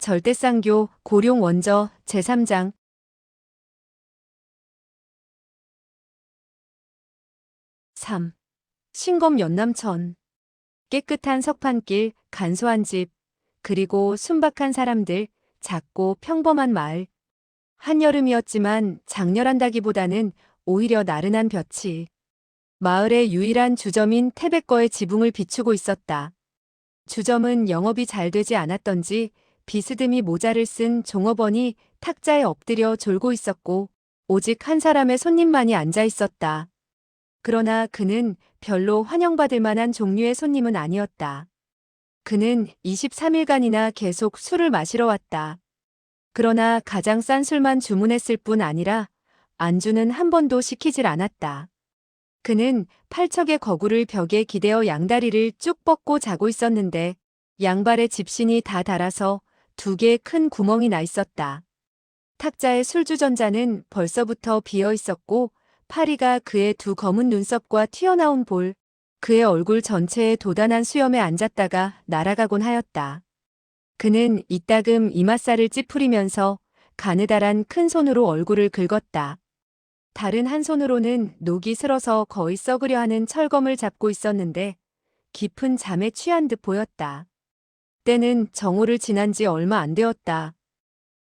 절대쌍교 고룡 원저 제3장. 신검 연남천. 깨끗한 석판길, 간소한 집, 그리고 순박한 사람들, 작고 평범한 마을. 한여름이었지만 장렬한다기보다는 오히려 나른한 볕이 마을의 유일한 주점인 태백거의 지붕을 비추고 있었다. 주점은 영업이 잘 되지 않았던지 비스듬히 모자를 쓴 종업원이 탁자에 엎드려 졸고 있었고 오직 한 사람의 손님만이 앉아 있었다. 그러나 그는 별로 환영받을 만한 종류의 손님은 아니었다. 그는 23일간이나 계속 술을 마시러 왔다. 그러나 가장 싼 술만 주문했을 뿐 아니라 안주는 한 번도 시키질 않았다. 그는 팔척의 거구를 벽에 기대어 양다리를 쭉 뻗고 자고 있었는데 양발에 집신이 다 닳아서 2개의 큰 구멍이 나 있었다. 탁자의 술주전자는 벌써부터 비어 있었고 파리가 그의 2 검은 눈썹과 튀어나온 볼, 그의 얼굴 전체에 도단한 수염에 앉았다가 날아가곤 하였다. 그는 이따금 이맛살을 찌푸리면서 가느다란 큰 손으로 얼굴을 긁었다. 다른 한 손으로는 녹이 슬어서 거의 썩으려 하는 철검을 잡고 있었는데 깊은 잠에 취한 듯 보였다. 때는 정오를 지난 지 얼마 안 되었다.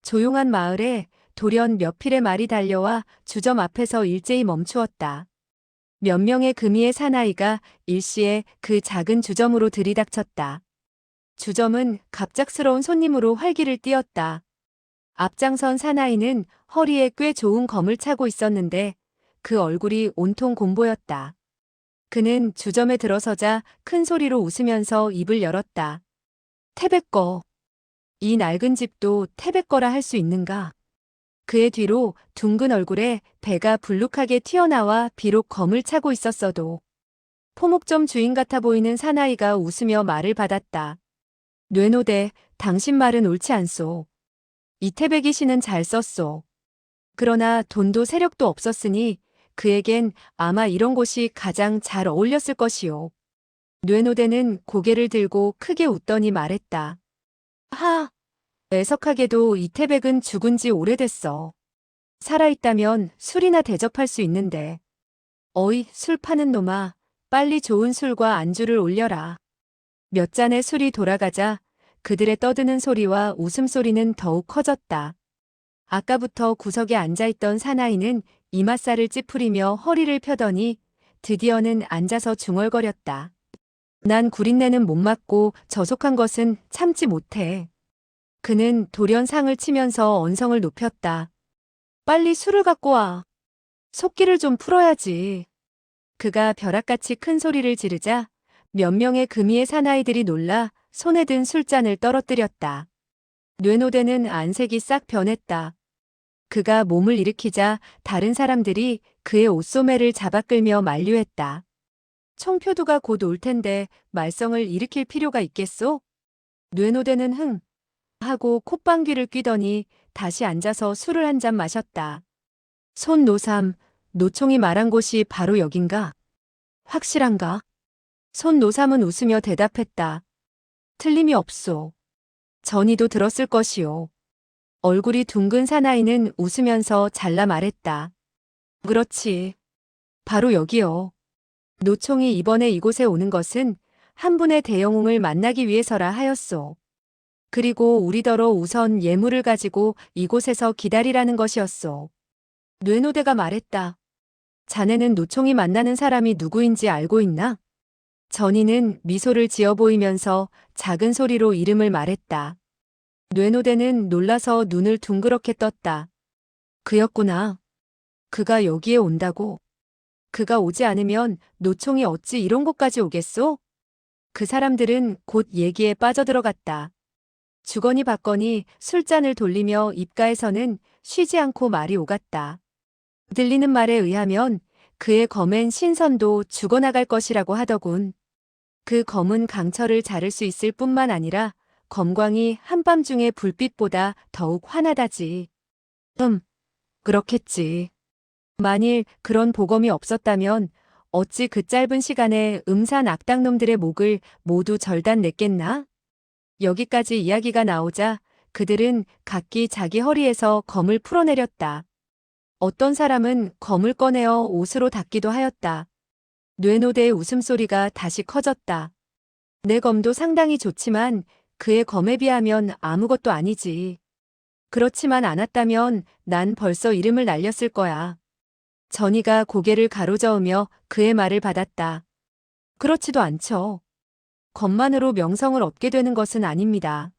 조용한 마을에 돌연 몇 필의 말이 달려와 주점 앞에서 일제히 멈추었다. 몇 명의 금이의 사나이가 일시에 그 작은 주점으로 들이닥쳤다. 주점은 갑작스러운 손님으로 활기를 띠었다. 앞장선 사나이는 허리에 꽤 좋은 검을 차고 있었는데 그 얼굴이 온통 곰보였다. 그는 주점에 들어서자 큰 소리로 웃으면서 입을 열었다. 태백거. 이 낡은 집도 태백거라 할 수 있는가? 그의 뒤로 둥근 얼굴에 배가 불룩하게 튀어나와 비록 검을 차고 있었어도 포목점 주인 같아 보이는 사나이가 웃으며 말을 받았다. 뇌노대, 당신 말은 옳지 않소. 이태백이 씨는 잘 썼소. 그러나 돈도 세력도 없었으니 그에겐 아마 이런 곳이 가장 잘 어울렸을 것이오. 뇌노대는 고개를 들고 크게 웃더니 말했다. 하! 애석하게도 이태백은 죽은 지 오래됐어. 살아있다면 술이나 대접할 수 있는데. 어이, 술 파는 놈아, 빨리 좋은 술과 안주를 올려라. 몇 잔의 술이 돌아가자 그들의 떠드는 소리와 웃음소리는 더욱 커졌다. 아까부터 구석에 앉아있던 사나이는 이맛살을 찌푸리며 허리를 펴더니 드디어는 앉아서 중얼거렸다. 난 구린내는 못 맡고 저속한 것은 참지 못해. 그는 돌연 상을 치면서 언성을 높였다. 빨리 술을 갖고 와. 속기를 좀 풀어야지. 그가 벼락같이 큰 소리를 지르자 몇 명의 금이의 사나이들이 놀라 손에 든 술잔을 떨어뜨렸다. 뇌노대는 안색이 싹 변했다. 그가 몸을 일으키자 다른 사람들이 그의 옷소매를 잡아 끌며 만류했다. 총표두가 곧 올 텐데 말썽을 일으킬 필요가 있겠소? 뇌노대는 흥 하고 콧방귀를 뀌더니 다시 앉아서 술을 한 잔 마셨다. 손노삼, 노총이 말한 곳이 바로 여긴가? 확실한가? 손노삼은 웃으며 대답했다. 틀림이 없소. 전이도 들었을 것이오. 얼굴이 둥근 사나이는 웃으면서 잘라 말했다. 그렇지. 바로 여기요. 노총이 이번에 이곳에 오는 것은 한 분의 대영웅을 만나기 위해서라 하였소. 그리고 우리더러 우선 예물을 가지고 이곳에서 기다리라는 것이었소. 뇌노대가 말했다. 자네는 노총이 만나는 사람이 누구인지 알고 있나? 전이는 미소를 지어 보이면서 작은 소리로 이름을 말했다. 뇌노대는 놀라서 눈을 둥그렇게 떴다. 그였구나. 그가 여기에 온다고? 그가 오지 않으면 노총이 어찌 이런 곳까지 오겠소? 그 사람들은 곧 얘기에 빠져들어갔다. 주거니 받거니 술잔을 돌리며 입가에서는 쉬지 않고 말이 오갔다. 들리는 말에 의하면 그의 검엔 신선도 죽어나갈 것이라고 하더군. 그 검은 강철을 자를 수 있을 뿐만 아니라 검광이 한밤중의 불빛보다 더욱 환하다지. 그렇겠지. 만일 그런 보검이 없었다면 어찌 그 짧은 시간에 음산 악당놈들의 목을 모두 절단 냈겠나? 여기까지 이야기가 나오자 그들은 각기 자기 허리에서 검을 풀어내렸다. 어떤 사람은 검을 꺼내어 옷으로 닦기도 하였다. 뇌노대의 웃음소리가 다시 커졌다. 내 검도 상당히 좋지만 그의 검에 비하면 아무것도 아니지. 그렇지만 않았다면 난 벌써 이름을 날렸을 거야. 전이가 고개를 가로저으며 그의 말을 받았다. 그렇지도 않죠. 검만으로 명성을 얻게 되는 것은 아닙니다.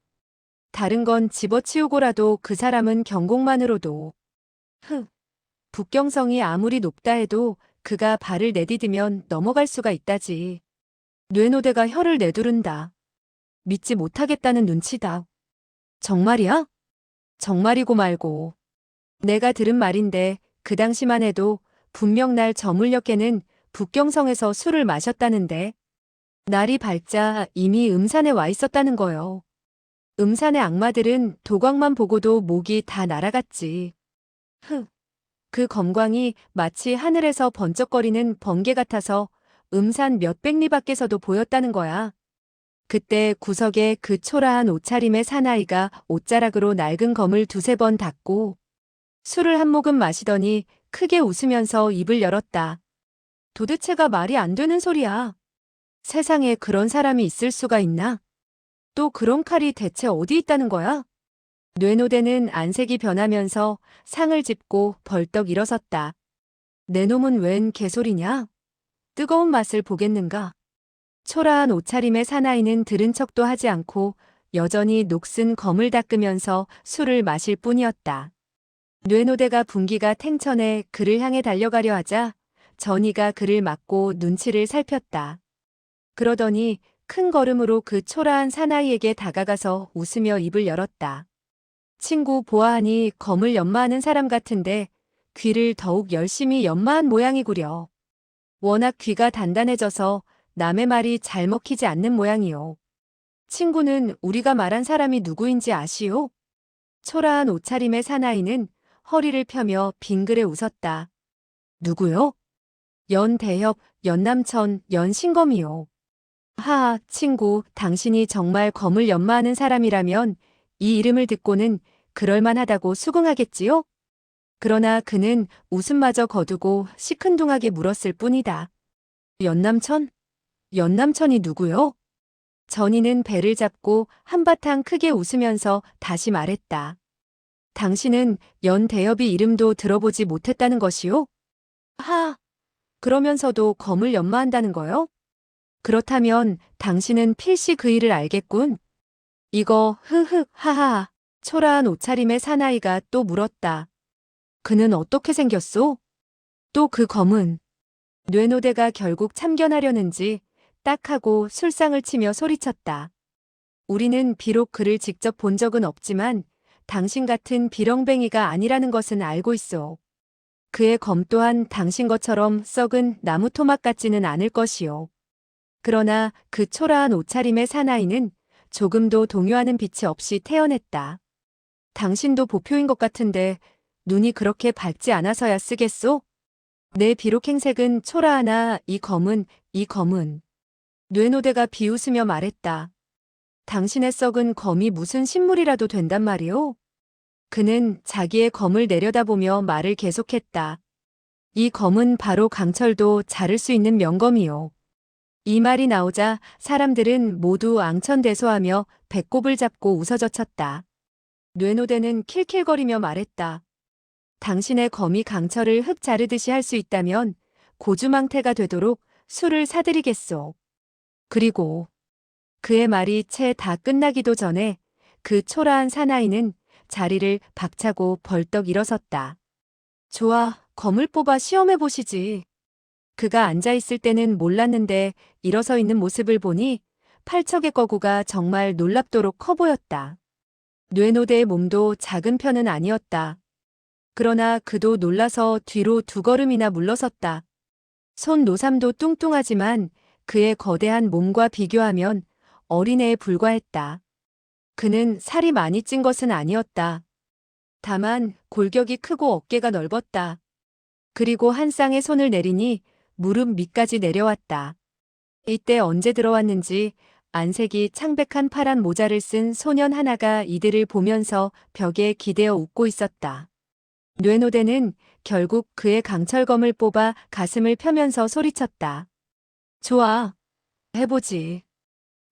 다른 건 집어치우고라도 그 사람은 경공만으로도. 북경성이 아무리 높다 해도 그가 발을 내디디면 넘어갈 수가 있다지. 뇌노대가 혀를 내두른다. 믿지 못하겠다는 눈치다. 정말이야? 정말이고 말고. 내가 들은 말인데 그 당시만 해도 분명 날 저물녘에는 북경성에서 술을 마셨다는데 날이 밝자 이미 음산에 와 있었다는 거요. 음산의 악마들은 도광만 보고도 목이 다 날아갔지. 그 검광이 마치 하늘에서 번쩍거리는 번개 같아서 음산 몇백 리 밖에서도 보였다는 거야. 그때 구석에 그 초라한 옷차림의 사나이가 옷자락으로 낡은 검을 두세 번 닦고 술을 한 모금 마시더니 크게 웃으면서 입을 열었다. 도대체가 말이 안 되는 소리야. 세상에 그런 사람이 있을 수가 있나? 또 그런 칼이 대체 어디 있다는 거야? 뇌노대는 안색이 변하면서 상을 짚고 벌떡 일어섰다. 내 놈은 웬 개소리냐? 뜨거운 맛을 보겠는가? 초라한 옷차림의 사나이는 들은 척도 하지 않고 여전히 녹슨 검을 닦으면서 술을 마실 뿐이었다. 뇌노대가 분기가 탱천해 그를 향해 달려가려 하자 전이가 그를 막고 눈치를 살폈다. 그러더니 큰 걸음으로 그 초라한 사나이에게 다가가서 웃으며 입을 열었다. 친구 보아하니 검을 연마하는 사람 같은데 귀를 더욱 열심히 연마한 모양이구려. 워낙 귀가 단단해져서 남의 말이 잘 먹히지 않는 모양이요. 친구는 우리가 말한 사람이 누구인지 아시오? 초라한 옷차림의 사나이는 허리를 펴며 빙그레 웃었다. 누구요? 연대협, 연남천, 연신검이요. 하하, 친구, 당신이 정말 검을 연마하는 사람이라면 이 이름을 듣고는 그럴만하다고 수긍하겠지요? 그러나 그는 웃음마저 거두고 시큰둥하게 물었을 뿐이다. 연남천? 연남천이 누구요? 전이는 배를 잡고 한바탕 크게 웃으면서 다시 말했다. 당신은 연대협이 이름도 들어보지 못했다는 것이요? 하, 그러면서도 검을 연마한다는 거요? 그렇다면 당신은 필시 그 일을 알겠군. 이거 하하. 초라한 옷차림의 사나이가 또 물었다. 그는 어떻게 생겼소? 또 그 검은. 뇌노대가 결국 참견하려는지 딱 하고 술상을 치며 소리쳤다. 우리는 비록 그를 직접 본 적은 없지만 당신 같은 비렁뱅이가 아니라는 것은 알고 있어. 그의 검 또한 당신 것처럼 썩은 나무 토막 같지는 않을 것이요. 그러나 그 초라한 옷차림의 사나이는 조금도 동요하는 빛이 없이 태어냈다. 당신도 보표인 것 같은데 눈이 그렇게 밝지 않아서야 쓰겠소? 내 비록 행색은 초라하나 이 검은. 뇌노대가 비웃으며 말했다. 당신의 썩은 검이 무슨 신물이라도 된단 말이오? 그는 자기의 검을 내려다보며 말을 계속했다. 이 검은 바로 강철도 자를 수 있는 명검이요. 이 말이 나오자 사람들은 모두 앙천대소하며 배꼽을 잡고 웃어젖혔다. 뇌노대는 킬킬거리며 말했다. 당신의 검이 강철을 흙 자르듯이 할 수 있다면 고주망태가 되도록 술을 사드리겠소. 그리고 그의 말이 채 다 끝나기도 전에 그 초라한 사나이는 자리를 박차고 벌떡 일어섰다. 좋아, 검을 뽑아 시험해보시지. 그가 앉아있을 때는 몰랐는데 일어서 있는 모습을 보니 팔척의 거구가 정말 놀랍도록 커 보였다. 뇌노대의 몸도 작은 편은 아니었다. 그러나 그도 놀라서 뒤로 두 걸음이나 물러섰다. 손 노삼도 뚱뚱하지만 그의 거대한 몸과 비교하면 어린애에 불과했다. 그는 살이 많이 찐 것은 아니었다. 다만 골격이 크고 어깨가 넓었다. 그리고 한 쌍의 손을 내리니 무릎 밑까지 내려왔다. 이때 언제 들어왔는지 안색이 창백한 파란 모자를 쓴 소년 하나가 이들을 보면서 벽에 기대어 웃고 있었다. 뇌노대는 결국 그의 강철검을 뽑아 가슴을 펴면서 소리쳤다. 좋아. 해보지.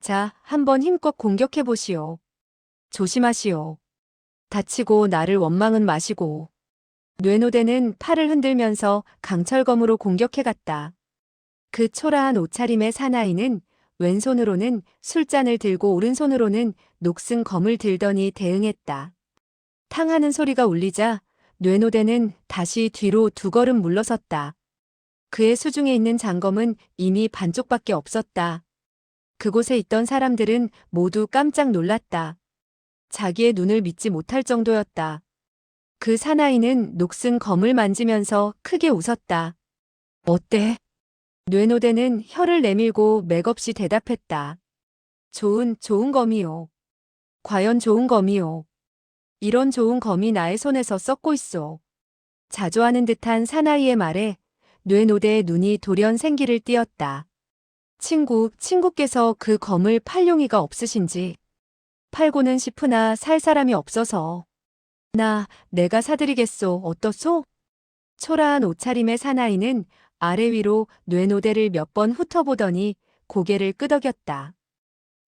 자, 한번 힘껏 공격해보시오. 조심하시오. 다치고 나를 원망은 마시고. 뇌노대는 팔을 흔들면서 강철검으로 공격해갔다. 그 초라한 옷차림의 사나이는 왼손으로는 술잔을 들고 오른손으로는 녹슨 검을 들더니 대응했다. 탕하는 소리가 울리자 뇌노대는 다시 뒤로 두 걸음 물러섰다. 그의 수중에 있는 장검은 이미 반쪽밖에 없었다. 그곳에 있던 사람들은 모두 깜짝 놀랐다. 자기의 눈을 믿지 못할 정도였다. 그 사나이는 녹슨 검을 만지면서 크게 웃었다. 어때? 뇌노대는 혀를 내밀고 맥없이 대답했다. 좋은 검이요. 과연 좋은 검이요. 이런 좋은 검이 나의 손에서 썩고 있어. 자조하는 듯한 사나이의 말에 뇌노대의 눈이 돌연 생기를 띄었다. 친구께서 그 검을 팔 용의가 없으신지. 팔고는 싶으나 살 사람이 없어서. 내가 사드리겠소. 어떻소? 초라한 옷차림의 사나이는 아래 위로 뇌노대를 몇 번 훑어보더니 고개를 끄덕였다.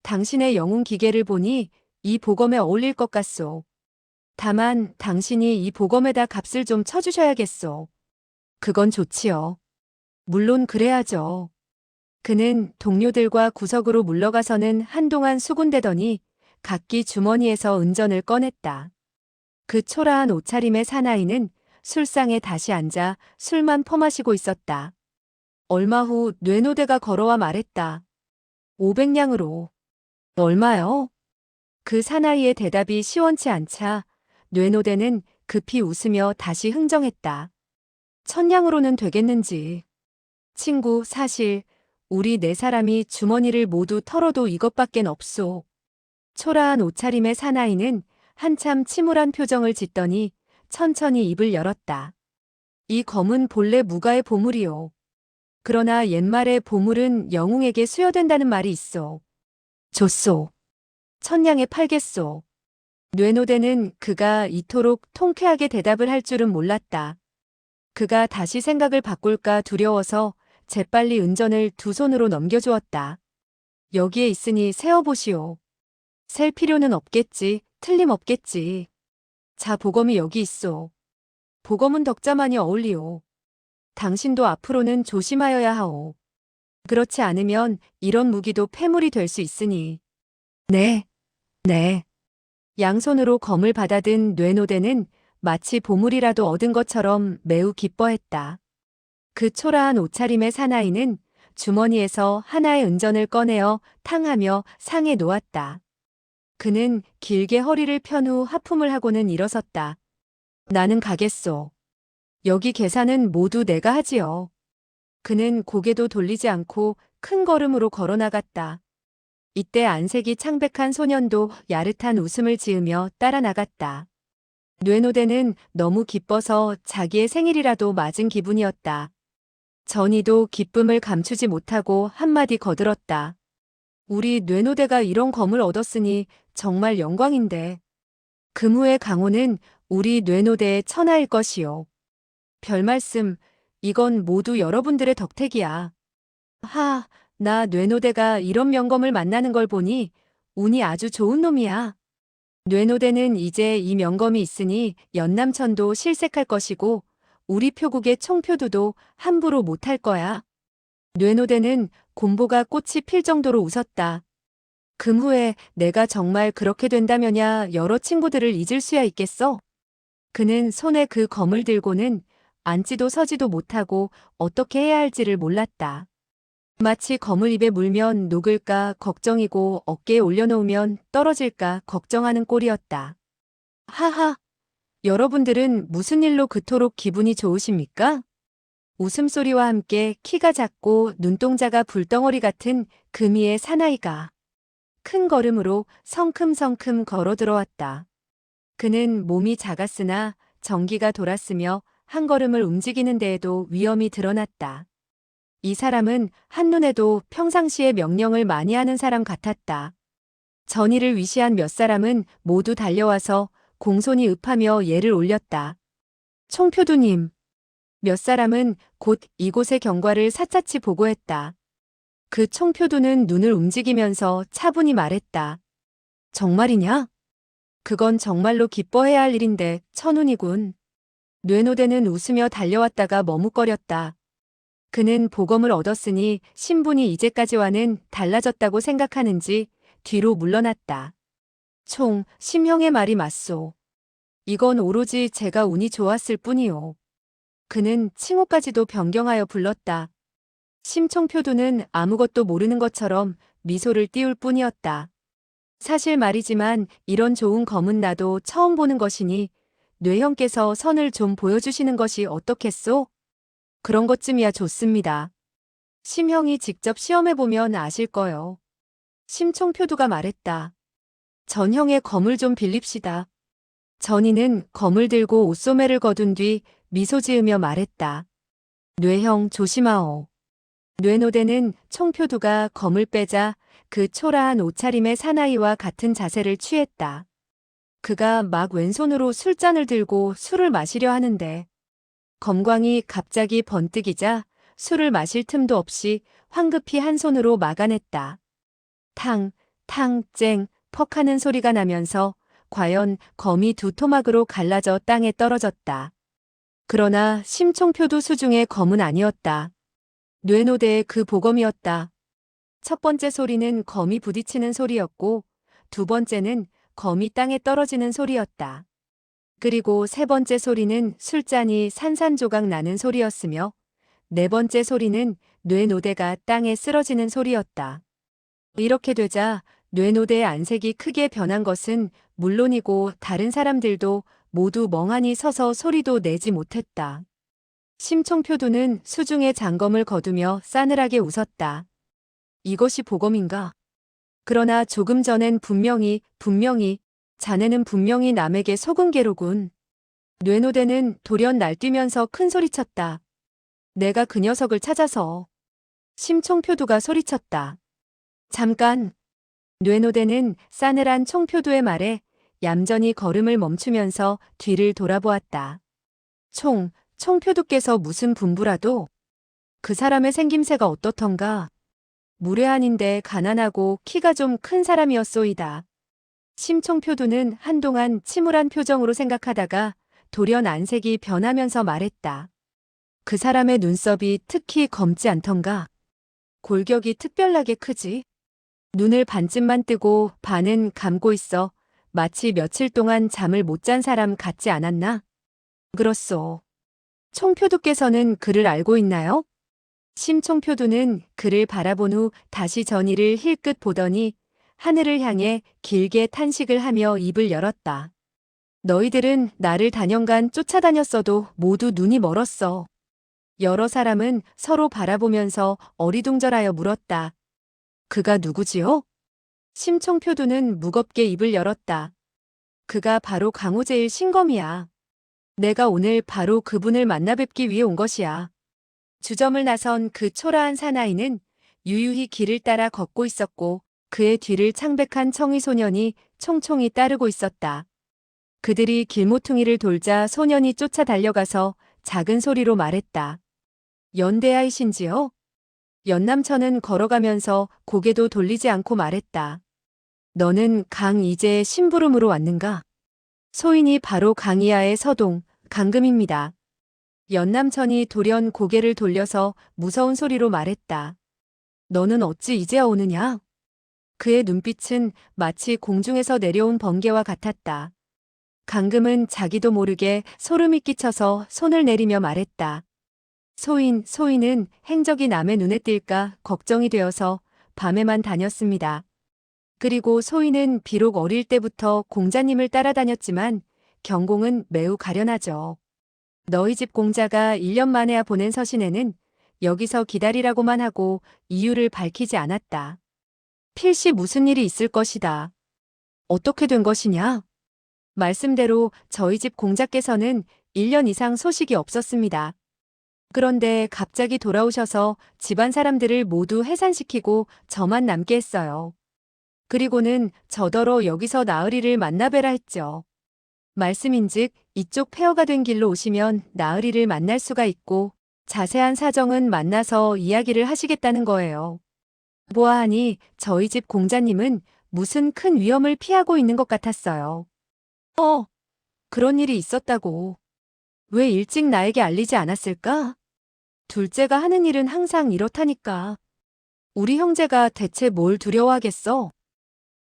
당신의 영웅 기계를 보니 이 보검에 어울릴 것 같소. 다만 당신이 이 보검에다 값을 좀 쳐주셔야겠소. 그건 좋지요. 물론 그래야죠. 그는 동료들과 구석으로 물러가서는 한동안 수군대더니 각기 주머니에서 은전을 꺼냈다. 그 초라한 옷차림의 사나이는 술상에 다시 앉아 술만 퍼마시고 있었다. 얼마 후 뇌노대가 걸어와 말했다. 500냥으로. 얼마요? 그 사나이의 대답이 시원치 않자 뇌노대는 급히 웃으며 다시 흥정했다. 1000냥으로는 되겠는지. 친구, 사실 우리 네 사람이 주머니를 모두 털어도 이것밖엔 없소. 초라한 옷차림의 사나이는 한참 침울한 표정을 짓더니 천천히 입을 열었다. 이 검은 본래 무가의 보물이요. 그러나 옛말에 보물은 영웅에게 수여된다는 말이 있어. 줬소. 1000냥에 팔겠소. 뇌노대는 그가 이토록 통쾌하게 대답을 할 줄은 몰랐다. 그가 다시 생각을 바꿀까 두려워서 재빨리 은전을 두 손으로 넘겨주었다. 여기에 있으니 세어보시오. 셀 필요는 없겠지. 틀림없겠지. 자, 보검이 여기 있소. 보검은 덕자만이 어울리오. 당신도 앞으로는 조심하여야 하오. 그렇지 않으면 이런 무기도 패물이 될 수 있으니. 네. 양손으로 검을 받아든 뇌노대는 마치 보물이라도 얻은 것처럼 매우 기뻐했다. 그 초라한 옷차림의 사나이는 주머니에서 하나의 은전을 꺼내어 탕하며 상에 놓았다. 그는 길게 허리를 편 후 하품을 하고는 일어섰다. 나는 가겠소. 여기 계산은 모두 내가 하지요. 그는 고개도 돌리지 않고 큰 걸음으로 걸어나갔다. 이때 안색이 창백한 소년도 야릇한 웃음을 지으며 따라 나갔다. 뇌노대는 너무 기뻐서 자기의 생일이라도 맞은 기분이었다. 전이도 기쁨을 감추지 못하고 한마디 거들었다. 우리 뇌노대가 이런 검을 얻었으니 정말 영광인데. 금후의 강호는 우리 뇌노대의 천하일 것이요. 별말씀, 이건 모두 여러분들의 덕택이야. 나 뇌노대가 이런 명검을 만나는 걸 보니 운이 아주 좋은 놈이야. 뇌노대는 이제 이 명검이 있으니 연남천도 실색할 것이고 우리 표국의 총표두도 함부로 못할 거야. 뇌노대는 곰보가 꽃이 필 정도로 웃었다. 금후에 내가 정말 그렇게 된다면야 여러 친구들을 잊을 수야 있겠어? 그는 손에 그 검을 들고는 앉지도 서지도 못하고 어떻게 해야 할지를 몰랐다. 마치 검을 입에 물면 녹을까 걱정이고 어깨에 올려놓으면 떨어질까 걱정하는 꼴이었다. 하하, 여러분들은 무슨 일로 그토록 기분이 좋으십니까? 웃음소리와 함께 키가 작고 눈동자가 불덩어리 같은 금이의 사나이가 큰 걸음으로 성큼성큼 걸어 들어왔다. 그는 몸이 작았으나 정기가 돌았으며 한 걸음을 움직이는 데에도 위엄이 드러났다. 이 사람은 한눈에도 평상시에 명령을 많이 하는 사람 같았다. 전의를 위시한 몇 사람은 모두 달려와서 공손히 읍하며 예를 올렸다. 총표두님. 몇 사람은 곧 이곳의 경과를 사차치 보고했다. 그 총표두는 눈을 움직이면서 차분히 말했다. 정말이냐? 그건 정말로 기뻐해야 할 일인데 천운이군. 뇌노대는 웃으며 달려왔다가 머뭇거렸다. 그는 보검을 얻었으니 신분이 이제까지와는 달라졌다고 생각하는지 뒤로 물러났다. 총, 심형의 말이 맞소. 이건 오로지 제가 운이 좋았을 뿐이요. 그는 칭호까지도 변경하여 불렀다. 심총표두는 아무것도 모르는 것처럼 미소를 띄울 뿐이었다. 사실 말이지만 이런 좋은 검은 나도 처음 보는 것이니 뇌형께서 선을 좀 보여주시는 것이 어떻겠소? 그런 것쯤이야 좋습니다. 심형이 직접 시험해보면 아실 거요. 심총표두가 말했다. 전형의 검을 좀 빌립시다. 전이는 검을 들고 옷소매를 거둔 뒤 미소 지으며 말했다. 뇌형 조심하오. 뇌노대는 총표두가 검을 빼자 그 초라한 옷차림의 사나이와 같은 자세를 취했다. 그가 막 왼손으로 술잔을 들고 술을 마시려 하는데 검광이 갑자기 번뜩이자 술을 마실 틈도 없이 황급히 한 손으로 막아냈다. 탕, 탕, 쨍, 퍽 하는 소리가 나면서 과연 검이 두 토막으로 갈라져 땅에 떨어졌다. 그러나 심총표두 수중의 검은 아니었다. 뇌노대의 그 보검이었다. 첫 번째 소리는 검이 부딪히는 소리였고 두 번째는 검이 땅에 떨어지는 소리였다. 그리고 세 번째 소리는 술잔이 산산조각 나는 소리였으며 네 번째 소리는 뇌노대가 땅에 쓰러지는 소리였다. 이렇게 되자 뇌노대의 안색이 크게 변한 것은 물론이고 다른 사람들도 모두 멍하니 서서 소리도 내지 못했다. 심총표두는 수중에 장검을 거두며 싸늘하게 웃었다. 이것이 보검인가? 그러나 조금 전엔 분명히 자네는 분명히 남에게 속은 게로군. 뇌노대는 돌연 날뛰면서 큰 소리쳤다. 내가 그 녀석을 찾아서. 심총표두가 소리쳤다. 잠깐. 뇌노대는 싸늘한 총표두의 말에 얌전히 걸음을 멈추면서 뒤를 돌아보았다. 총표두께서 무슨 분부라도? 그 사람의 생김새가 어떻던가? 무례한인데 가난하고 키가 좀 큰 사람이었소이다. 심총표두는 한동안 침울한 표정으로 생각하다가 돌연 안색이 변하면서 말했다. 그 사람의 눈썹이 특히 검지 않던가? 골격이 특별하게 크지? 눈을 반쯤만 뜨고 반은 감고 있어 마치 며칠 동안 잠을 못 잔 사람 같지 않았나? 그렇소. 총표두께서는 그를 알고 있나요? 심총표두는 그를 바라본 후 다시 전이를 힐끗 보더니 하늘을 향해 길게 탄식을 하며 입을 열었다. 너희들은 나를 단연간 쫓아다녔어도 모두 눈이 멀었어. 여러 사람은 서로 바라보면서 어리둥절하여 물었다. 그가 누구지요? 심총표두는 무겁게 입을 열었다. 그가 바로 강호제일 신검이야. 내가 오늘 바로 그분을 만나 뵙기 위해 온 것이야. 주점을 나선 그 초라한 사나이는 유유히 길을 따라 걷고 있었고 그의 뒤를 창백한 청이 소년이 총총히 따르고 있었다. 그들이 길모퉁이를 돌자 소년이 쫓아 달려가서 작은 소리로 말했다. 연대하이신지요? 연남천은 걸어가면서 고개도 돌리지 않고 말했다. 너는 강이재의 심부름으로 왔는가? 소인이 바로 강이하의 서동, 강금입니다. 연남천이 돌연 고개를 돌려서 무서운 소리로 말했다. 너는 어찌 이제야 오느냐? 그의 눈빛은 마치 공중에서 내려온 번개와 같았다. 강금은 자기도 모르게 소름이 끼쳐서 손을 내리며 말했다. 소인은 행적이 남의 눈에 띌까 걱정이 되어서 밤에만 다녔습니다. 그리고 소인은 비록 어릴 때부터 공자님을 따라다녔지만 경공은 매우 가련하죠. 너희 집 공자가 1년 만에야 보낸 서신에는 여기서 기다리라고만 하고 이유를 밝히지 않았다. 필시 무슨 일이 있을 것이다. 어떻게 된 것이냐? 말씀대로 저희 집 공자께서는 1년 이상 소식이 없었습니다. 그런데 갑자기 돌아오셔서 집안 사람들을 모두 해산시키고 저만 남게 했어요. 그리고는 저더러 여기서 나으리를 만나뵈라 했죠. 말씀인즉 이쪽 폐허가 된 길로 오시면 나으리를 만날 수가 있고 자세한 사정은 만나서 이야기를 하시겠다는 거예요. 보아하니 저희 집 공자님은 무슨 큰 위험을 피하고 있는 것 같았어요. 그런 일이 있었다고. 왜 일찍 나에게 알리지 않았을까? 둘째가 하는 일은 항상 이렇다니까. 우리 형제가 대체 뭘 두려워하겠어?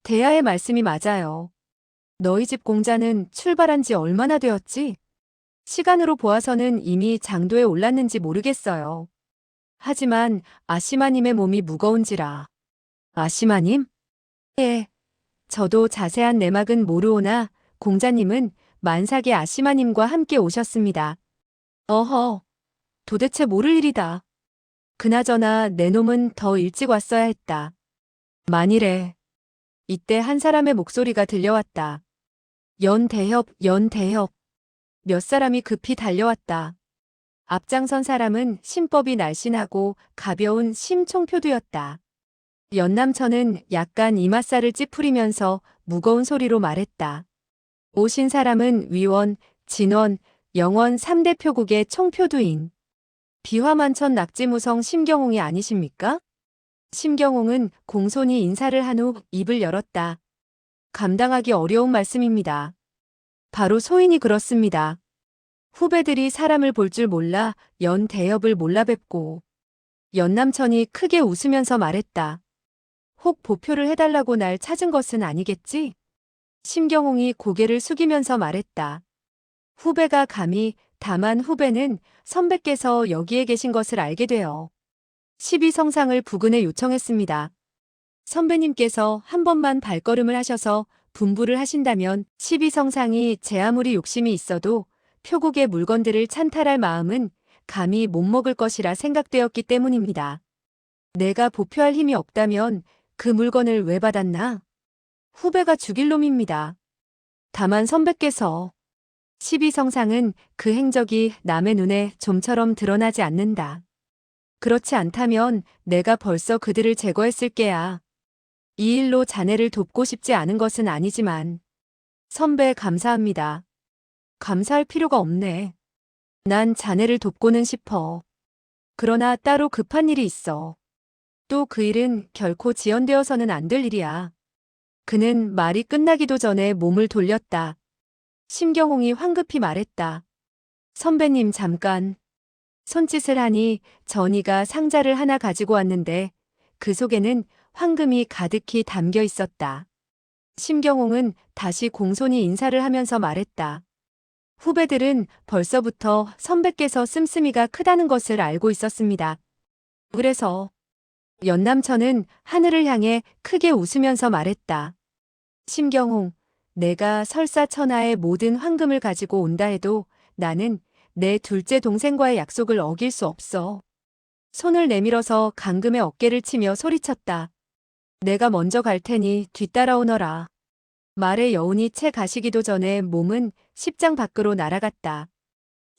대야의 말씀이 맞아요. 너희 집 공자는 출발한 지 얼마나 되었지? 시간으로 보아서는 이미 장도에 올랐는지 모르겠어요. 하지만 아시마님의 몸이 무거운지라. 아시마님? 예. 저도 자세한 내막은 모르오나 공자님은 만삭의 아시마님과 함께 오셨습니다. 어허, 도대체 모를 일이다. 그나저나 내 놈은 더 일찍 왔어야 했다. 만일에. 이때 한 사람의 목소리가 들려왔다. 연대협, 연대협. 몇 사람이 급히 달려왔다. 앞장선 사람은 신법이 날씬하고 가벼운 심총표두였다. 연남천은 약간 이맛살을 찌푸리면서 무거운 소리로 말했다. 오신 사람은 위원, 진원, 영원 3대 표국의 총표두인 비화만천 낙지무성 심경홍이 아니십니까? 심경홍은 공손히 인사를 한 후 입을 열었다. 감당하기 어려운 말씀입니다. 바로 소인이 그렇습니다. 후배들이 사람을 볼 줄 몰라 연대협을 몰라 뵙고 연남천이 크게 웃으면서 말했다. 혹 보표를 해달라고 날 찾은 것은 아니겠지? 심경홍이 고개를 숙이면서 말했다. 후배가 감히, 다만 후배는 선배께서 여기에 계신 것을 알게 되어 12성상을 부근에 요청했습니다. 선배님께서 한 번만 발걸음을 하셔서 분부를 하신다면 12성상이 제 아무리 욕심이 있어도 표국의 물건들을 찬탈할 마음은 감히 못 먹을 것이라 생각되었기 때문입니다. 내가 보표할 힘이 없다면 그 물건을 왜 받았나? 후배가 죽일 놈입니다. 다만 선배께서 12성상은 그 행적이 남의 눈에 좀처럼 드러나지 않는다. 그렇지 않다면 내가 벌써 그들을 제거했을 게야. 이 일로 자네를 돕고 싶지 않은 것은 아니지만 선배 감사합니다. 감사할 필요가 없네. 난 자네를 돕고는 싶어. 그러나 따로 급한 일이 있어. 또 그 일은 결코 지연되어서는 안 될 일이야. 그는 말이 끝나기도 전에 몸을 돌렸다. 심경홍이 황급히 말했다. 선배님 잠깐. 손짓을 하니 전이가 상자를 하나 가지고 왔는데 그 속에는 황금이 가득히 담겨 있었다. 심경홍은 다시 공손히 인사를 하면서 말했다. 후배들은 벌써부터 선배께서 씀씀이가 크다는 것을 알고 있었습니다. 그래서 연남천은 하늘을 향해 크게 웃으면서 말했다. 심경홍, 내가 설사 천하의 모든 황금을 가지고 온다 해도 나는 내 둘째 동생과의 약속을 어길 수 없어. 손을 내밀어서 강금의 어깨를 치며 소리쳤다. 내가 먼저 갈 테니 뒤따라오너라. 말의 여운이 채 가시기도 전에 몸은 십장 밖으로 날아갔다.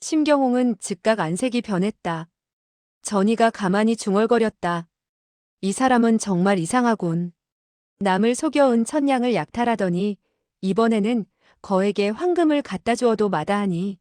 심경홍은 즉각 안색이 변했다. 전이가 가만히 중얼거렸다. 이 사람은 정말 이상하군. 남을 속여은 천냥을 약탈하더니 이번에는 거에게 황금을 갖다 주어도 마다하니